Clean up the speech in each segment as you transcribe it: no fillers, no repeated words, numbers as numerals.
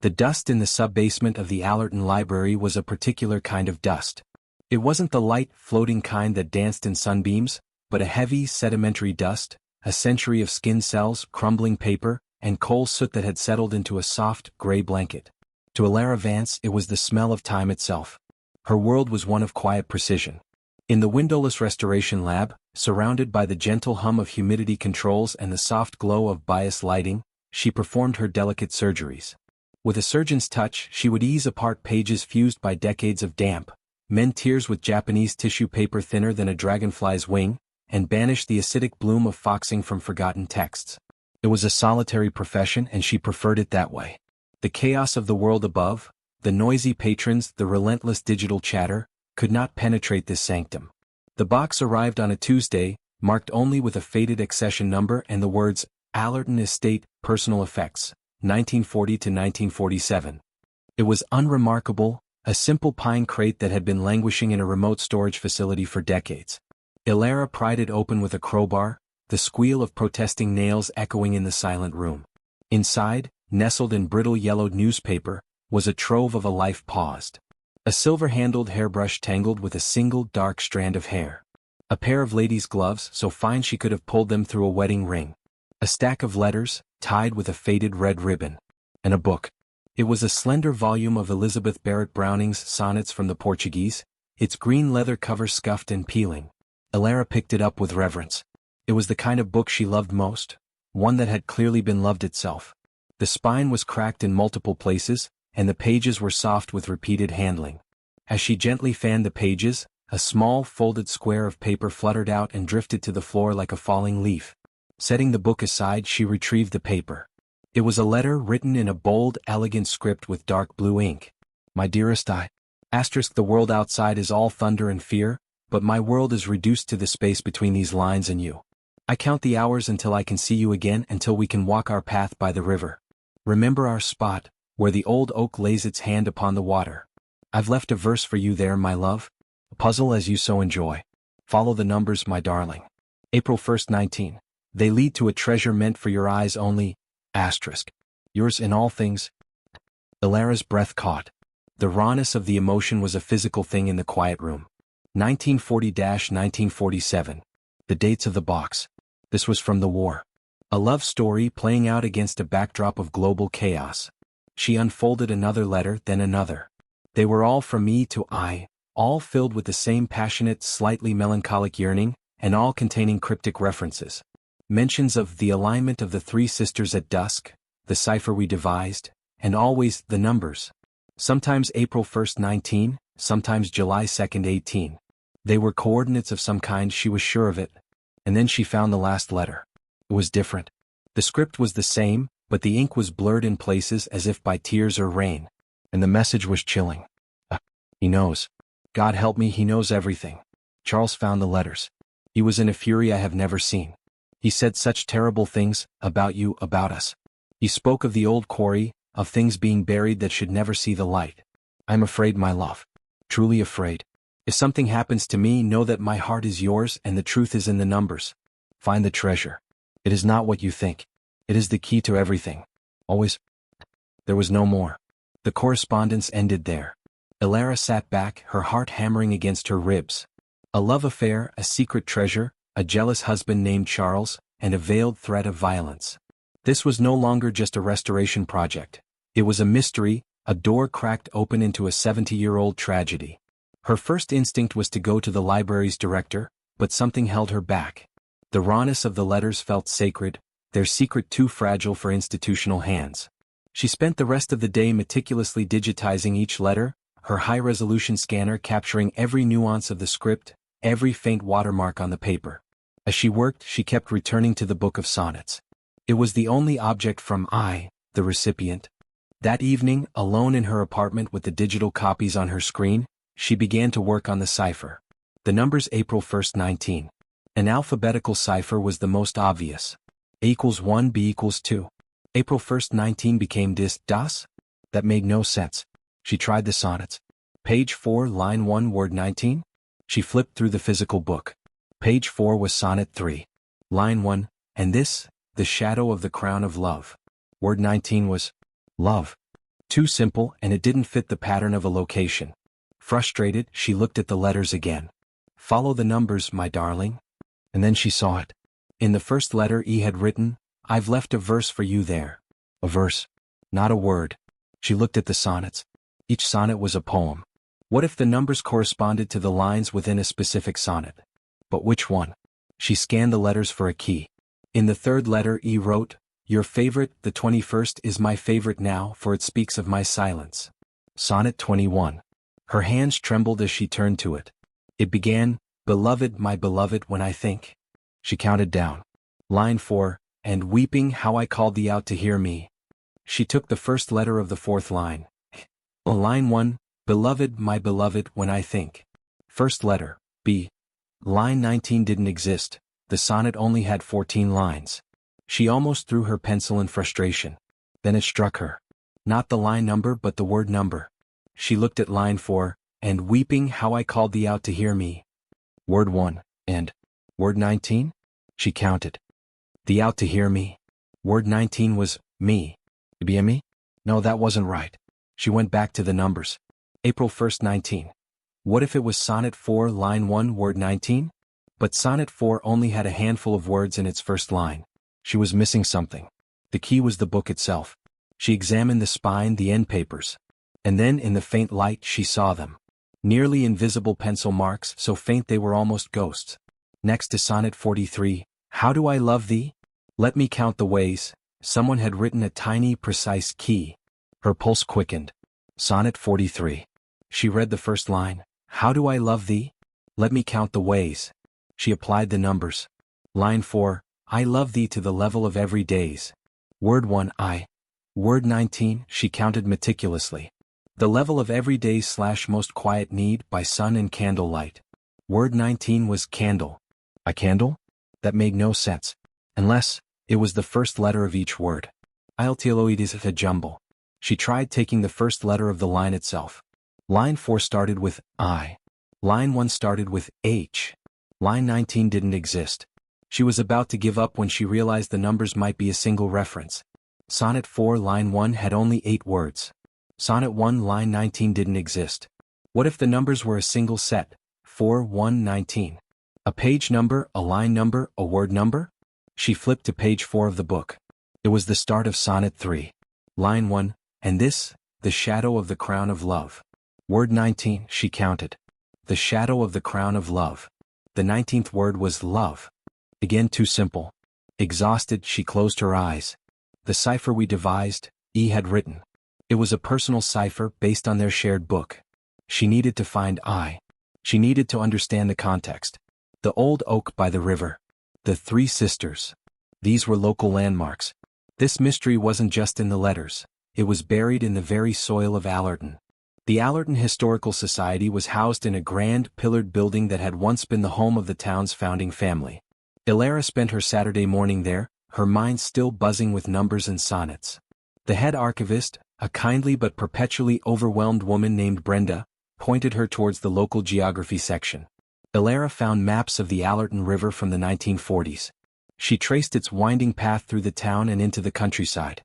The dust in the sub-basement of the Allerton Library was a particular kind of dust. It wasn't the light, floating kind that danced in sunbeams, but a heavy, sedimentary dust, a century of skin cells, crumbling paper, and coal soot that had settled into a soft, gray blanket. To Elara Vance it was the smell of time itself. Her world was one of quiet precision. In the windowless restoration lab, surrounded by the gentle hum of humidity controls and the soft glow of bias lighting, she performed her delicate surgeries. With a surgeon's touch, she would ease apart pages fused by decades of damp, mend tears with Japanese tissue paper thinner than a dragonfly's wing, and banish the acidic bloom of foxing from forgotten texts. It was a solitary profession and she preferred it that way. The chaos of the world above, the noisy patrons, the relentless digital chatter, could not penetrate this sanctum. The box arrived on a Tuesday, marked only with a faded accession number and the words, Allerton Estate, Personal Effects, 1940 to 1947. It was unremarkable, a simple pine crate that had been languishing in a remote storage facility for decades. Elara pried it open with a crowbar, the squeal of protesting nails echoing in the silent room. Inside, nestled in brittle yellowed newspaper, was a trove of a life paused. A silver-handled hairbrush tangled with a single dark strand of hair. A pair of ladies' gloves so fine she could have pulled them through a wedding ring. A stack of letters, tied with a faded red ribbon. And a book. It was a slender volume of Elizabeth Barrett Browning's Sonnets from the Portuguese, its green leather cover scuffed and peeling. Elara picked it up with reverence. It was the kind of book she loved most, one that had clearly been loved itself. The spine was cracked in multiple places, and the pages were soft with repeated handling. As she gently fanned the pages, a small folded square of paper fluttered out and drifted to the floor like a falling leaf. Setting the book aside, she retrieved the paper. It was a letter written in a bold, elegant script with dark blue ink. My dearest the world outside is all thunder and fear, but my world is reduced to the space between these lines and you. I count the hours until I can see you again, until we can walk our path by the river. Remember our spot, where the old oak lays its hand upon the water. I've left a verse for you there, my love. A puzzle as you so enjoy. Follow the numbers, my darling. April 1st, 19. They lead to a treasure meant for your eyes only. Asterisk. Yours in all things. Elara's breath caught. The rawness of the emotion was a physical thing in the quiet room. 1940-1947. The dates of the box. This was from the war. A love story playing out against a backdrop of global chaos. She unfolded another letter, then another. They were all from me to I, all filled with the same passionate, slightly melancholic yearning, and all containing cryptic references. Mentions of the alignment of the three sisters at dusk, the cipher we devised, and always the numbers. Sometimes April 1st, 19, sometimes July 2nd, 18. They were coordinates of some kind, she was sure of it. And then she found the last letter. It was different. The script was the same, but the ink was blurred in places as if by tears or rain. And the message was chilling. He knows. God help me, he knows everything. Charles found the letters. He was in a fury I have never seen. He said such terrible things, about you, about us. He spoke of the old quarry, of things being buried that should never see the light. I'm afraid, my love. Truly afraid. If something happens to me, know that my heart is yours and the truth is in the numbers. Find the treasure. It is not what you think. It is the key to everything. Always. There was no more. The correspondence ended there. Elara sat back, her heart hammering against her ribs. A love affair, a secret treasure, a jealous husband named Charles, and a veiled threat of violence. This was no longer just a restoration project. It was a mystery, a door cracked open into a 70-year-old tragedy. Her first instinct was to go to the library's director, but something held her back. The rawness of the letters felt sacred, their secret too fragile for institutional hands. She spent the rest of the day meticulously digitizing each letter, her high-resolution scanner capturing every nuance of the script, every faint watermark on the paper. As she worked, she kept returning to the book of sonnets. It was the only object from I, the recipient. That evening, alone in her apartment with the digital copies on her screen, she began to work on the cipher. The numbers April 1st, 19. An alphabetical cipher was the most obvious. A equals 1, B equals 2. April 1st, 19 became das? That made no sense. She tried the sonnets. Page 4, line 1, word 19. She flipped through the physical book. Page 4 was sonnet 3. Line 1, and this, the shadow of the crown of love. Word 19 was love. Too simple, and it didn't fit the pattern of a location. Frustrated, she looked at the letters again. Follow the numbers, my darling. And then she saw it. In the first letter E had written, I've left a verse for you there. A verse. Not a word. She looked at the sonnets. Each sonnet was a poem. What if the numbers corresponded to the lines within a specific sonnet? But which one? She scanned the letters for a key. In the third letter E wrote, Your favorite, the 21st, is my favorite now, for it speaks of my silence. Sonnet 21. Her hands trembled as she turned to it. It began, Beloved, my beloved, when I think. She counted down. Line 4, And weeping how I called thee out to hear me. She took the first letter of the fourth line. Line 1, Beloved, my beloved, when I think. First letter, B. Line 19 didn't exist. The sonnet only had 14 lines. She almost threw her pencil in frustration. Then it struck her. Not the line number but the word number. She looked at line 4, And weeping how I called thee out to hear me. Word 1, and word 19? She counted. The out to hear me. Word 19 was, me. Be a me? No, that wasn't right. She went back to the numbers. April 1st, 19. What if it was sonnet 4, line 1, word 19? But sonnet 4 only had a handful of words in its first line. She was missing something. The key was the book itself. She examined the spine, the end papers. And then in the faint light she saw them. Nearly invisible pencil marks, so faint they were almost ghosts. Next to sonnet 43, How do I love thee? Let me count the ways. Someone had written a tiny, precise key. Her pulse quickened. Sonnet 43. She read the first line. How do I love thee? Let me count the ways. She applied the numbers. Line 4. I love thee to the level of every days. Word 1, I. Word 19, she counted meticulously. The level of every day's / most quiet need by sun and candlelight. Word 19 was candle. A candle? That made no sense. Unless it was the first letter of each word. Ilteloides a jumble. She tried taking the first letter of the line itself. Line 4 started with I. Line 1 started with H. Line 19 didn't exist. She was about to give up when she realized the numbers might be a single reference. Sonnet 4 line 1 had only 8 words. Sonnet 1 line 19 didn't exist. What if the numbers were a single set? 4, 1, 19. A page number, a line number, a word number? She flipped to page 4 of the book. It was the start of Sonnet 3. Line 1, and this, the shadow of the crown of love. Word 19, she counted. The shadow of the crown of love. The 19th word was love. Again too simple. Exhausted, she closed her eyes. The cipher we devised, E had written. It was a personal cipher based on their shared book. She needed to find I. She needed to understand the context. The old oak by the river. The 3 sisters. These were local landmarks. This mystery wasn't just in the letters. It was buried in the very soil of Allerton. The Allerton Historical Society was housed in a grand, pillared building that had once been the home of the town's founding family. Elara spent her Saturday morning there, her mind still buzzing with numbers and sonnets. The head archivist, a kindly but perpetually overwhelmed woman named Brenda, pointed her towards the local geography section. Elara found maps of the Allerton River from the 1940s. She traced its winding path through the town and into the countryside.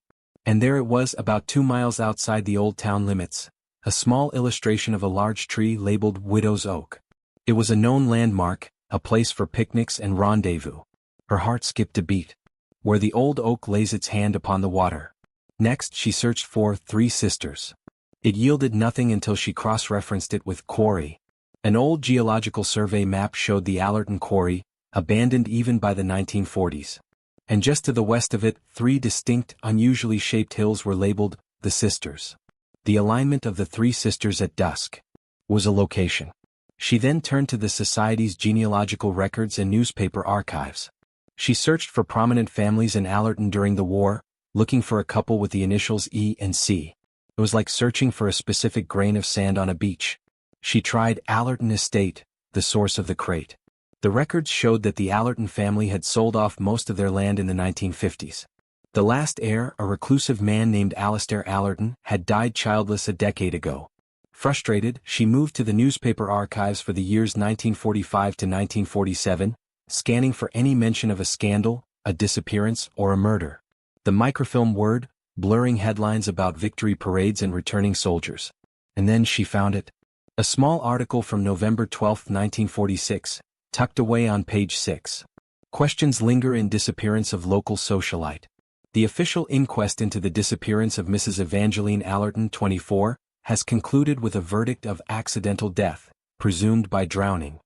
And there it was, about 2 miles outside the old town limits, a small illustration of a large tree labeled Widow's Oak. It was a known landmark, a place for picnics and rendezvous. Her heart skipped a beat. Where the old oak lays its hand upon the water. Next she searched for 3 sisters. It yielded nothing until she cross-referenced it with quarry. An old geological survey map showed the Allerton Quarry, abandoned even by the 1940s. And just to the west of it, 3 distinct, unusually shaped hills were labeled the Sisters. The alignment of the 3 sisters at dusk was a location. She then turned to the Society's genealogical records and newspaper archives. She searched for prominent families in Allerton during the war, looking for a couple with the initials E and C. It was like searching for a specific grain of sand on a beach. She tried Allerton Estate, the source of the crate. The records showed that the Allerton family had sold off most of their land in the 1950s. The last heir, a reclusive man named Alistair Allerton, had died childless a decade ago. Frustrated, she moved to the newspaper archives for the years 1945 to 1947, scanning for any mention of a scandal, a disappearance, or a murder. The microfilm word, blurring headlines about victory parades and returning soldiers. And then she found it. A small article from November 12, 1946, tucked away on page 6. Questions linger in disappearance of local socialite. The official inquest into the disappearance of Mrs. Evangeline Allerton, 24, has concluded with a verdict of accidental death, presumed by drowning.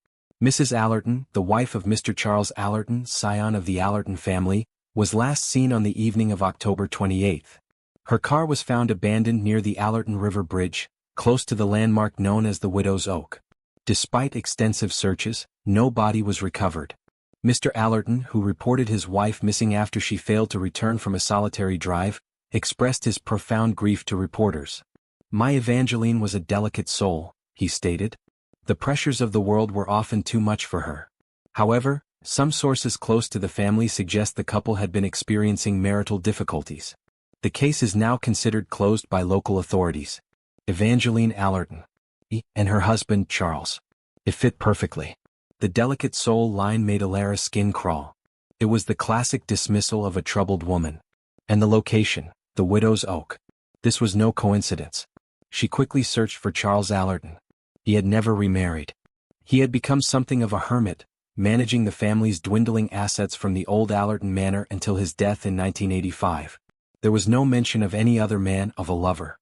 Mrs. Allerton, the wife of Mr. Charles Allerton, scion of the Allerton family, was last seen on the evening of October 28. Her car was found abandoned near the Allerton River Bridge, close to the landmark known as the Widow's Oak. Despite extensive searches, no body was recovered. Mr. Allerton, who reported his wife missing after she failed to return from a solitary drive, expressed his profound grief to reporters. "My Evangeline was a delicate soul," he stated. "The pressures of the world were often too much for her." However, some sources close to the family suggest the couple had been experiencing marital difficulties. The case is now considered closed by local authorities. Evangeline Allerton and her husband Charles. It fit perfectly. The delicate soul line made Elara's skin crawl. It was the classic dismissal of a troubled woman. And the location, the Widow's Oak. This was no coincidence. She quickly searched for Charles Allerton. He had never remarried. He had become something of a hermit, managing the family's dwindling assets from the old Allerton manor until his death in 1985. There was no mention of any other man, of a lover.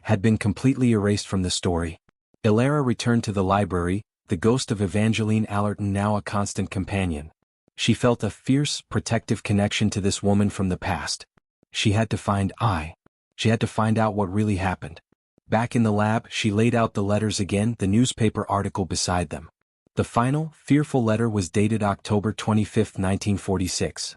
Had been completely erased from the story. Elara returned to the library, the ghost of Evangeline Allerton now a constant companion. She felt a fierce, protective connection to this woman from the past. She had to find out what really happened. Back in the lab, she laid out the letters again, the newspaper article beside them. The final, fearful letter was dated October 25, 1946.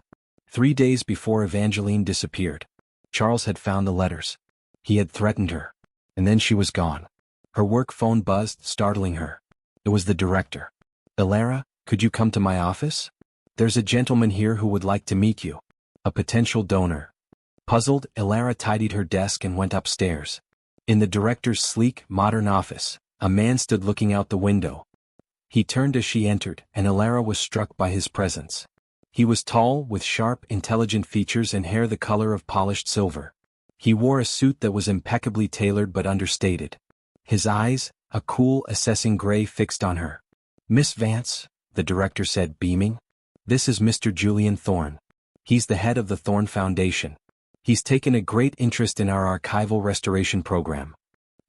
3 days before Evangeline disappeared. Charles had found the letters. He had threatened her. And then she was gone. Her work phone buzzed, startling her. It was the director. "Elara, could you come to my office? There's a gentleman here who would like to meet you. A potential donor." Puzzled, Elara tidied her desk and went upstairs. In the director's sleek, modern office, a man stood looking out the window. He turned as she entered, and Elara was struck by his presence. He was tall, with sharp, intelligent features and hair the color of polished silver. He wore a suit that was impeccably tailored but understated. His eyes, a cool, assessing gray, fixed on her. "Miss Vance," the director said, beaming. "This is Mr. Julian Thorne. He's the head of the Thorne Foundation. He's taken a great interest in our archival restoration program."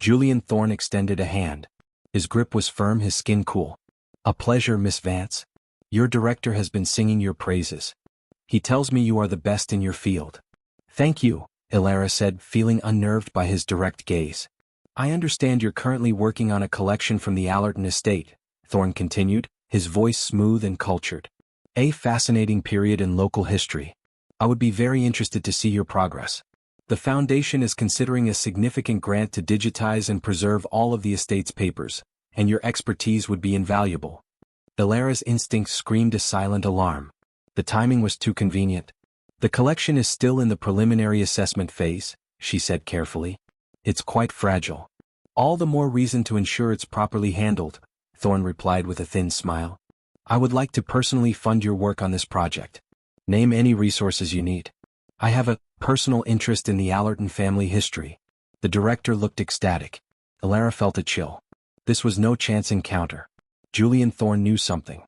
Julian Thorne extended a hand. His grip was firm, his skin cool. "A pleasure, Miss Vance. Your director has been singing your praises. He tells me you are the best in your field." "Thank you," Elara said, feeling unnerved by his direct gaze. "I understand you're currently working on a collection from the Allerton estate," Thorne continued, his voice smooth and cultured. "A fascinating period in local history. I would be very interested to see your progress. The foundation is considering a significant grant to digitize and preserve all of the estate's papers, and your expertise would be invaluable." Elara's instinct screamed a silent alarm. The timing was too convenient. "The collection is still in the preliminary assessment phase," she said carefully. "It's quite fragile. All the more reason to ensure it's properly handled," Thorne replied with a thin smile. "I would like to personally fund your work on this project. Name any resources you need. I have a personal interest in the Allerton family history." The director looked ecstatic. Elara felt a chill. This was no chance encounter. Julian Thorne knew something.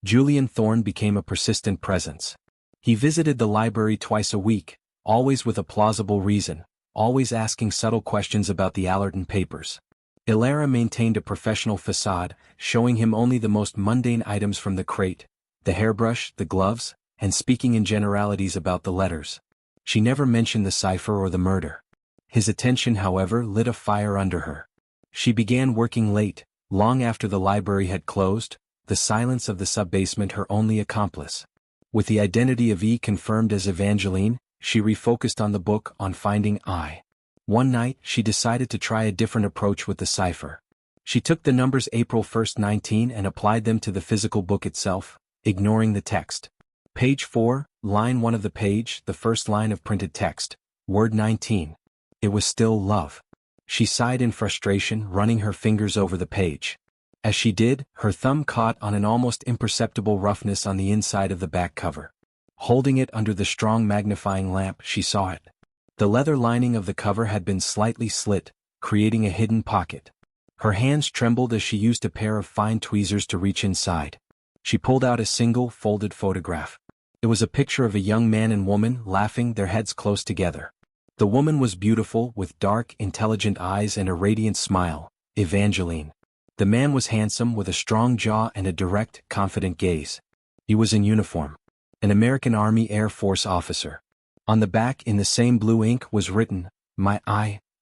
Julian Thorne became a persistent presence. He visited the library twice a week, always with a plausible reason, always asking subtle questions about the Allerton papers. Elara maintained a professional facade, showing him only the most mundane items from the crate, the hairbrush, the gloves, and speaking in generalities about the letters. She never mentioned the cipher or the murder. His attention, however, lit a fire under her. She began working late, long after the library had closed, the silence of the sub-basement her only accomplice. With the identity of E confirmed as Evangeline, she refocused on the book, on finding I. One night, she decided to try a different approach with the cipher. She took the numbers April 1, 19 and applied them to the physical book itself, ignoring the text. Page 4, line 1 of the page, the first line of printed text, word 19. It was still love. She sighed in frustration, running her fingers over the page. As she did, her thumb caught on an almost imperceptible roughness on the inside of the back cover. Holding it under the strong magnifying lamp, she saw it. The leather lining of the cover had been slightly slit, creating a hidden pocket. Her hands trembled as she used a pair of fine tweezers to reach inside. She pulled out a single, folded photograph. It was a picture of a young man and woman laughing, their heads close together. The woman was beautiful, with dark, intelligent eyes and a radiant smile, Evangeline. The man was handsome, with a strong jaw and a direct, confident gaze. He was in uniform. An American Army Air Force officer. On the back, in the same blue ink, was written, "My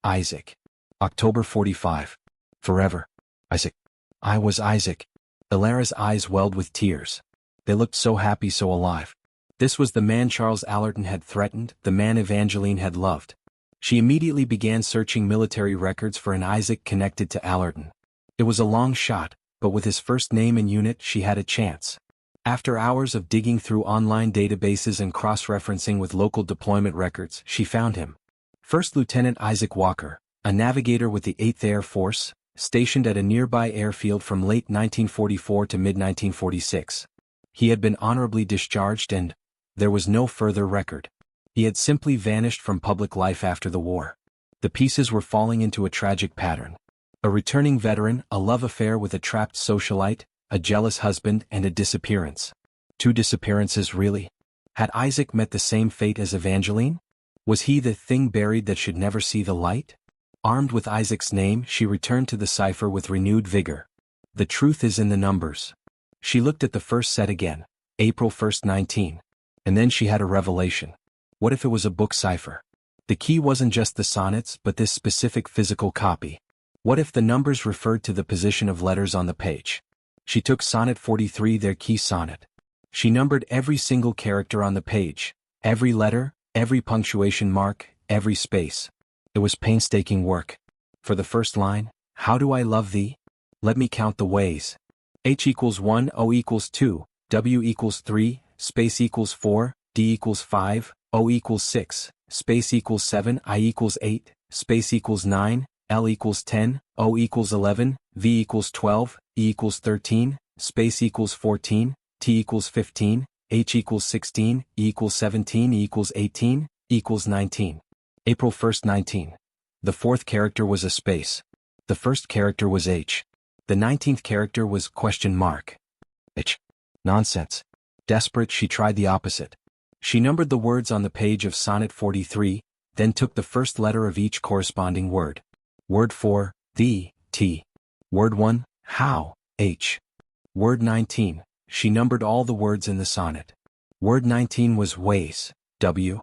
Isaac. October 45. Forever. Isaac. I was Isaac." Elara's eyes welled with tears. They looked so happy, so alive. This was the man Charles Allerton had threatened, the man Evangeline had loved. She immediately began searching military records for an Isaac connected to Allerton. It was a long shot, but with his first name and unit she had a chance. After hours of digging through online databases and cross-referencing with local deployment records, she found him. First Lieutenant Isaac Walker, a navigator with the 8th Air Force, stationed at a nearby airfield from late 1944 to mid-1946. He had been honorably discharged and there was no further record. He had simply vanished from public life after the war. The pieces were falling into a tragic pattern. A returning veteran, a love affair with a trapped socialite, a jealous husband, and a disappearance. 2 disappearances, really? Had Isaac met the same fate as Evangeline? Was he the thing buried that should never see the light? Armed with Isaac's name, she returned to the cipher with renewed vigor. The truth is in the numbers. She looked at the first set again, April 1st, 19. And then she had a revelation. What if it was a book cipher? The key wasn't just the sonnets, but this specific physical copy. What if the numbers referred to the position of letters on the page? She took sonnet 43, their key sonnet. She numbered every single character on the page, every letter, every punctuation mark, every space. It was painstaking work. For the first line, "How do I love thee? Let me count the ways. H equals 1, O equals 2, W equals 3, space equals 4, D equals 5, O equals 6, space equals 7, I equals 8, space equals 9, L equals 10, O equals 11, V equals 12, E equals 13, space equals 14, T equals 15, H equals 16, E equals 17, E equals 18, equals 19. April 1st, 19. The 4th character was a space. The first character was H. The 19th character was question mark. H. Nonsense. Desperate, she tried the opposite. She numbered the words on the page of sonnet 43, then took the first letter of each corresponding word. Word 4, the, T. Word 1, how, H. Word 19, she numbered all the words in the sonnet. Word 19 was ways, W.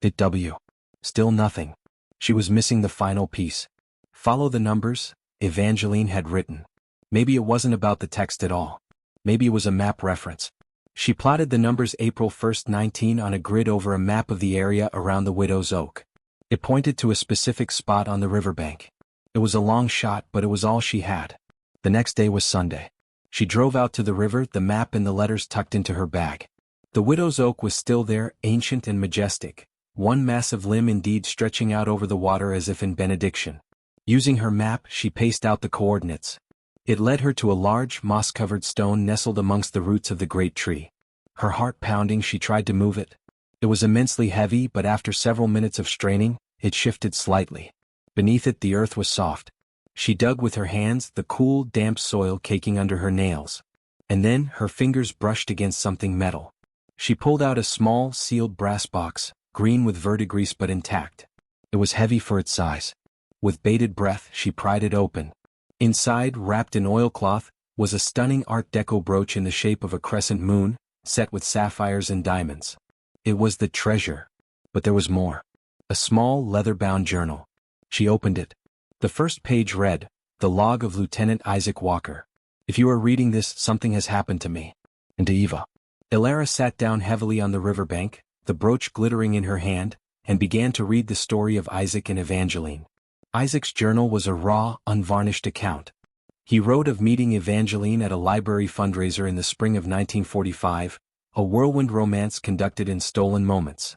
It W. Still nothing. She was missing the final piece. Follow the numbers, Evangeline had written. Maybe it wasn't about the text at all. Maybe it was a map reference. She plotted the numbers April 1st, 19 on a grid over a map of the area around the Widow's Oak. It pointed to a specific spot on the riverbank. It was a long shot, but it was all she had. The next day was Sunday. She drove out to the river, the map and the letters tucked into her bag. The Widow's Oak was still there, ancient and majestic, one massive limb indeed stretching out over the water as if in benediction. Using her map, she paced out the coordinates. It led her to a large, moss-covered stone nestled amongst the roots of the great tree. Her heart pounding, she tried to move it. It was immensely heavy, but after several minutes of straining, it shifted slightly. Beneath it the earth was soft. She dug with her hands, the cool, damp soil caking under her nails. And then, her fingers brushed against something metal. She pulled out a small, sealed brass box, green with verdigris but intact. It was heavy for its size. With bated breath, she pried it open. Inside, wrapped in oilcloth, was a stunning Art Deco brooch in the shape of a crescent moon, set with sapphires and diamonds. It was the treasure. But there was more. A small, leather-bound journal. She opened it. The first page read, "The log of Lieutenant Isaac Walker. If you are reading this, something has happened to me. And to Eva." Elara sat down heavily on the riverbank, the brooch glittering in her hand, and began to read the story of Isaac and Evangeline. Isaac's journal was a raw, unvarnished account. He wrote of meeting Evangeline at a library fundraiser in the spring of 1945, a whirlwind romance conducted in stolen moments.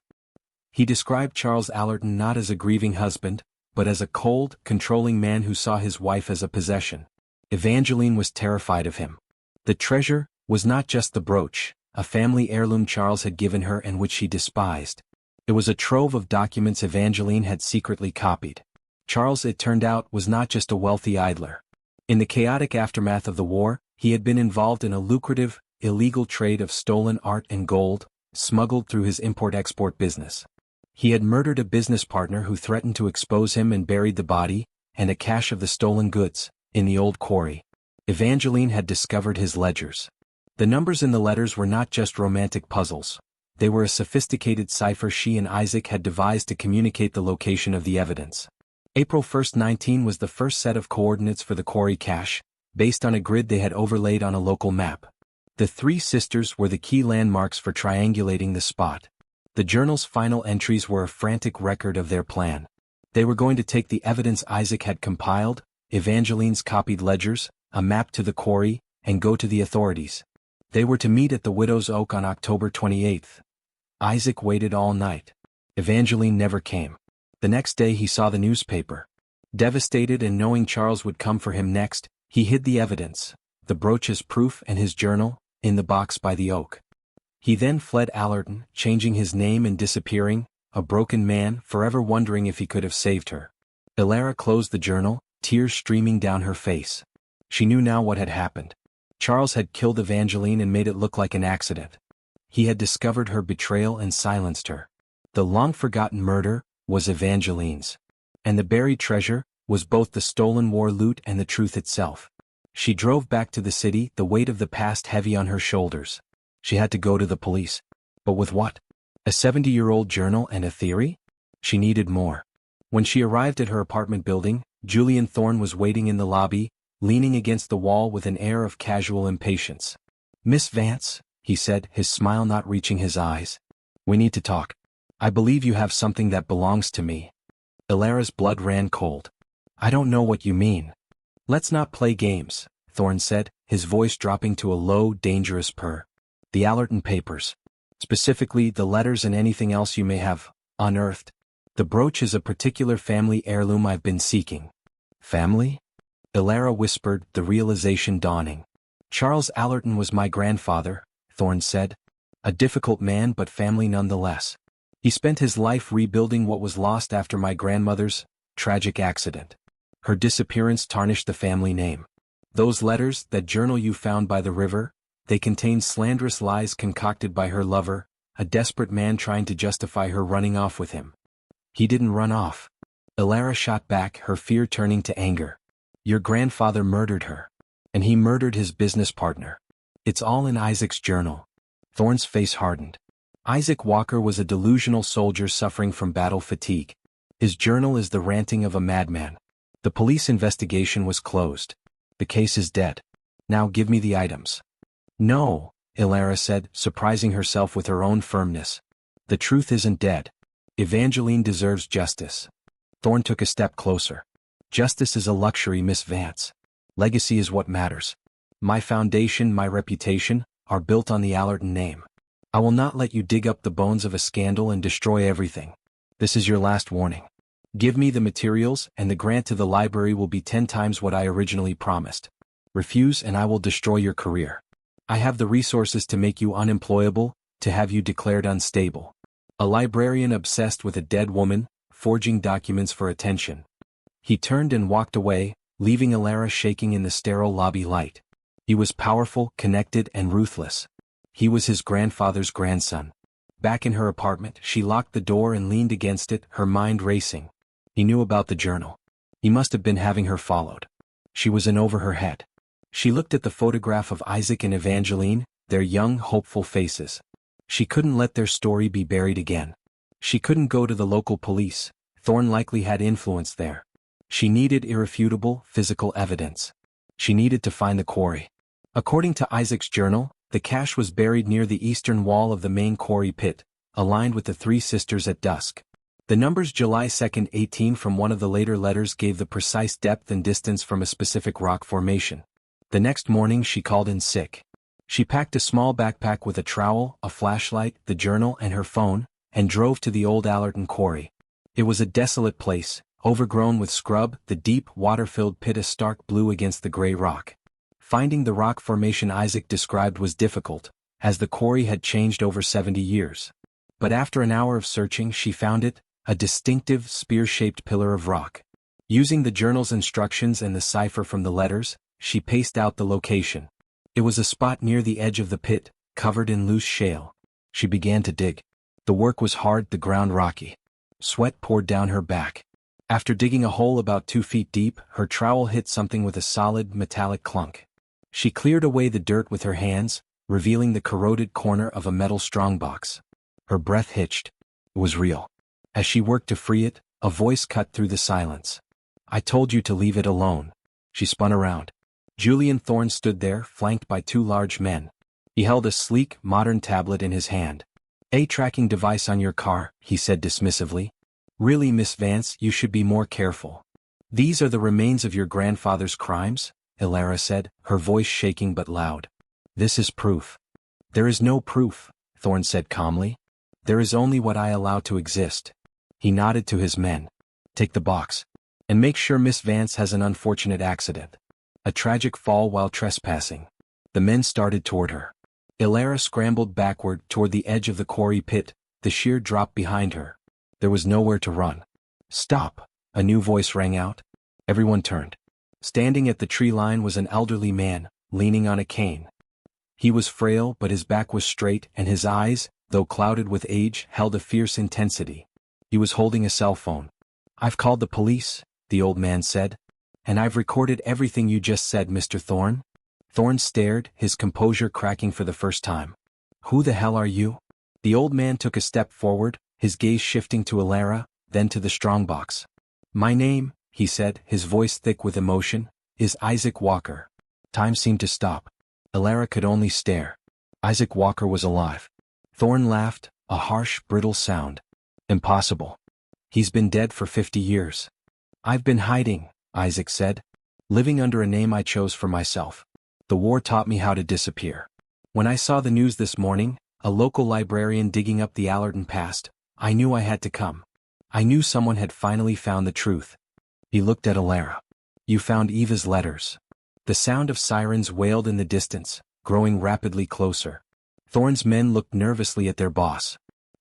He described Charles Allerton not as a grieving husband, but as a cold, controlling man who saw his wife as a possession. Evangeline was terrified of him. The treasure was not just the brooch, a family heirloom Charles had given her and which she despised. It was a trove of documents Evangeline had secretly copied. Charles, it turned out, was not just a wealthy idler. In the chaotic aftermath of the war, he had been involved in a lucrative, illegal trade of stolen art and gold, smuggled through his import-export business. He had murdered a business partner who threatened to expose him and buried the body, and a cache of the stolen goods, in the old quarry. Evangeline had discovered his ledgers. The numbers in the letters were not just romantic puzzles. They were a sophisticated cipher she and Isaac had devised to communicate the location of the evidence. April 1, 19 was the first set of coordinates for the quarry cache, based on a grid they had overlaid on a local map. The three sisters were the key landmarks for triangulating the spot. The journal's final entries were a frantic record of their plan. They were going to take the evidence Isaac had compiled, Evangeline's copied ledgers, a map to the quarry, and go to the authorities. They were to meet at the Widow's Oak on October 28. Isaac waited all night. Evangeline never came. The next day he saw the newspaper. Devastated and knowing Charles would come for him next, he hid the evidence, the brooch as proof and his journal, in the box by the oak. He then fled Allerton, changing his name and disappearing, a broken man, forever wondering if he could have saved her. Elara closed the journal, tears streaming down her face. She knew now what had happened. Charles had killed Evangeline and made it look like an accident. He had discovered her betrayal and silenced her. The long-forgotten murder was Evangeline's. And the buried treasure was both the stolen war loot and the truth itself. She drove back to the city, the weight of the past heavy on her shoulders. She had to go to the police. But with what? A 70-year-old journal and a theory? She needed more. When she arrived at her apartment building, Julian Thorne was waiting in the lobby, leaning against the wall with an air of casual impatience. "Miss Vance," he said, his smile not reaching his eyes. "We need to talk. I believe you have something that belongs to me." Elara's blood ran cold. "I don't know what you mean." "Let's not play games," Thorne said, his voice dropping to a low, dangerous purr. "The Allerton papers. Specifically, the letters and anything else you may have unearthed. The brooch is a particular family heirloom I've been seeking." "Family?" Elara whispered, the realization dawning. "Charles Allerton was my grandfather," Thorne said. "A difficult man but family nonetheless. He spent his life rebuilding what was lost after my grandmother's tragic accident. Her disappearance tarnished the family name. Those letters, that journal you found by the river, they contained slanderous lies concocted by her lover, a desperate man trying to justify her running off with him." "He didn't run off." Elara shot back, her fear turning to anger. "Your grandfather murdered her. And he murdered his business partner. It's all in Isaac's journal." Thorne's face hardened. Isaac Walker was a delusional soldier suffering from battle fatigue. His journal is the ranting of a madman. The police investigation was closed. The case is dead. Now give me the items. "No," Elara said, surprising herself with her own firmness. "The truth isn't dead. Evangeline deserves justice." Thorne took a step closer. "Justice is a luxury, Miss Vance. Legacy is what matters. My foundation, my reputation, are built on the Allerton name. I will not let you dig up the bones of a scandal and destroy everything. This is your last warning. Give me the materials and the grant to the library will be 10 times what I originally promised. Refuse and I will destroy your career. I have the resources to make you unemployable, to have you declared unstable. A librarian obsessed with a dead woman, forging documents for attention." He turned and walked away, leaving Elara shaking in the sterile lobby light. He was powerful, connected, and ruthless. He was his grandfather's grandson. Back in her apartment, she locked the door and leaned against it, her mind racing. He knew about the journal. He must have been having her followed. She was in over her head. She looked at the photograph of Isaac and Evangeline, their young, hopeful faces. She couldn't let their story be buried again. She couldn't go to the local police. Thorne likely had influence there. She needed irrefutable, physical evidence. She needed to find the quarry. According to Isaac's journal, the cache was buried near the eastern wall of the main quarry pit, aligned with the three sisters at dusk. The numbers July 2, 18 from one of the later letters gave the precise depth and distance from a specific rock formation. The next morning she called in sick. She packed a small backpack with a trowel, a flashlight, the journal and her phone, and drove to the old Allerton quarry. It was a desolate place, overgrown with scrub, the deep, water-filled pit a stark blue against the gray rock. Finding the rock formation Isaac described was difficult, as the quarry had changed over 70 years. But after an hour of searching she found it, a distinctive spear-shaped pillar of rock. Using the journal's instructions and the cipher from the letters, she paced out the location. It was a spot near the edge of the pit, covered in loose shale. She began to dig. The work was hard, the ground rocky. Sweat poured down her back. After digging a hole about 2 feet deep, her trowel hit something with a solid, metallic clunk. She cleared away the dirt with her hands, revealing the corroded corner of a metal strongbox. Her breath hitched. It was real. As she worked to free it, a voice cut through the silence. "I told you to leave it alone." She spun around. Julian Thorne stood there, flanked by 2 large men. He held a sleek, modern tablet in his hand. "A tracking device on your car," he said dismissively. "Really, Miss Vance, you should be more careful." "These are the remains of your grandfather's crimes?" Elara said, her voice shaking but loud. "This is proof." "There is no proof," Thorne said calmly. "There is only what I allow to exist." He nodded to his men. "Take the box. And make sure Miss Vance has an unfortunate accident. A tragic fall while trespassing." The men started toward her. Elara scrambled backward toward the edge of the quarry pit, the sheer drop behind her. There was nowhere to run. "Stop!" a new voice rang out. Everyone turned. Standing at the tree line was an elderly man, leaning on a cane. He was frail, but his back was straight and his eyes, though clouded with age, held a fierce intensity. He was holding a cell phone. "I've called the police," the old man said. "And I've recorded everything you just said, Mr. Thorne." Thorne stared, his composure cracking for the first time. "Who the hell are you?" The old man took a step forward, his gaze shifting to Elara, then to the strongbox. "My name," he said, his voice thick with emotion, "is Isaac Walker." Time seemed to stop. Elara could only stare. Isaac Walker was alive. Thorne laughed, a harsh, brittle sound. "Impossible. He's been dead for 50 years. "I've been hiding," Isaac said. "Living under a name I chose for myself. The war taught me how to disappear. When I saw the news this morning, a local librarian digging up the Allerton past, I knew I had to come. I knew someone had finally found the truth." He looked at Elara. "You found Eva's letters." The sound of sirens wailed in the distance, growing rapidly closer. Thorne's men looked nervously at their boss.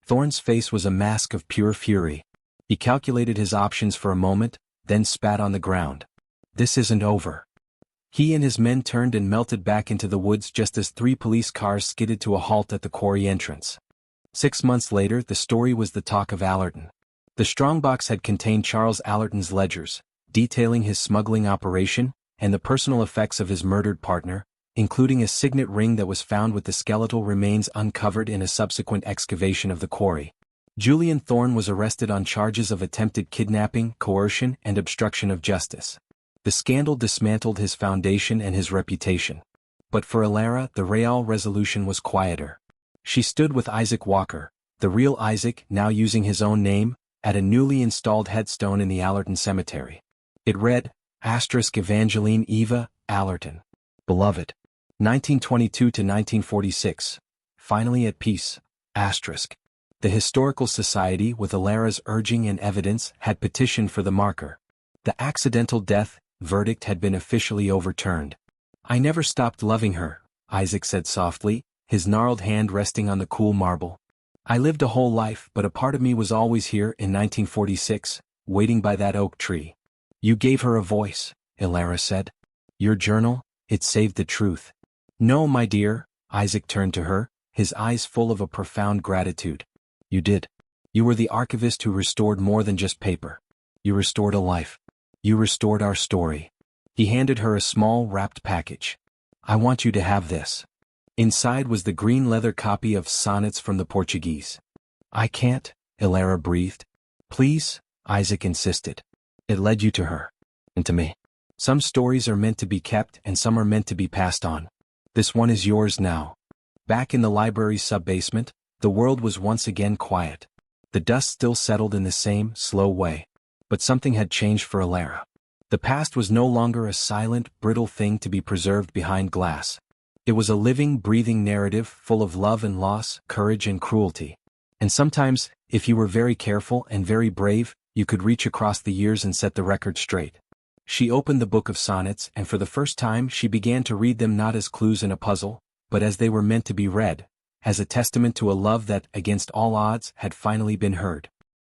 Thorne's face was a mask of pure fury. He calculated his options for a moment, then spat on the ground. "This isn't over." He and his men turned and melted back into the woods just as 3 police cars skidded to a halt at the quarry entrance. 6 months later, the story was the talk of Allerton. The strongbox had contained Charles Allerton's ledgers, detailing his smuggling operation, and the personal effects of his murdered partner, including a signet ring that was found with the skeletal remains uncovered in a subsequent excavation of the quarry. Julian Thorne was arrested on charges of attempted kidnapping, coercion, and obstruction of justice. The scandal dismantled his foundation and his reputation. But for Elara, the Real resolution was quieter. She stood with Isaac Walker, the real Isaac, now using his own name, at a newly installed headstone in the Allerton Cemetery. It read, Evangeline Eva, Allerton. Beloved. 1922 to 1946. Finally at peace. The Historical Society, with Elara's urging and evidence, had petitioned for the marker. The accidental death verdict had been officially overturned. "I never stopped loving her," Isaac said softly, his gnarled hand resting on the cool marble. "I lived a whole life, but a part of me was always here in 1946, waiting by that oak tree." "You gave her a voice," Elara said. "Your journal, it saved the truth." "No, my dear," Isaac turned to her, his eyes full of a profound gratitude. "You did. You were the archivist who restored more than just paper. You restored a life. You restored our story." He handed her a small, wrapped package. "I want you to have this." Inside was the green leather copy of Sonnets from the Portuguese. "I can't," Elara breathed. "Please," Isaac insisted. "It led you to her. And to me. Some stories are meant to be kept and some are meant to be passed on. This one is yours now." Back in the library's sub-basement, the world was once again quiet. The dust still settled in the same, slow way. But something had changed for Elara. The past was no longer a silent, brittle thing to be preserved behind glass. It was a living, breathing narrative full of love and loss, courage and cruelty. And sometimes, if you were very careful and very brave, you could reach across the years and set the record straight. She opened the book of sonnets, and for the first time she began to read them not as clues in a puzzle, but as they were meant to be read, as a testament to a love that, against all odds, had finally been heard.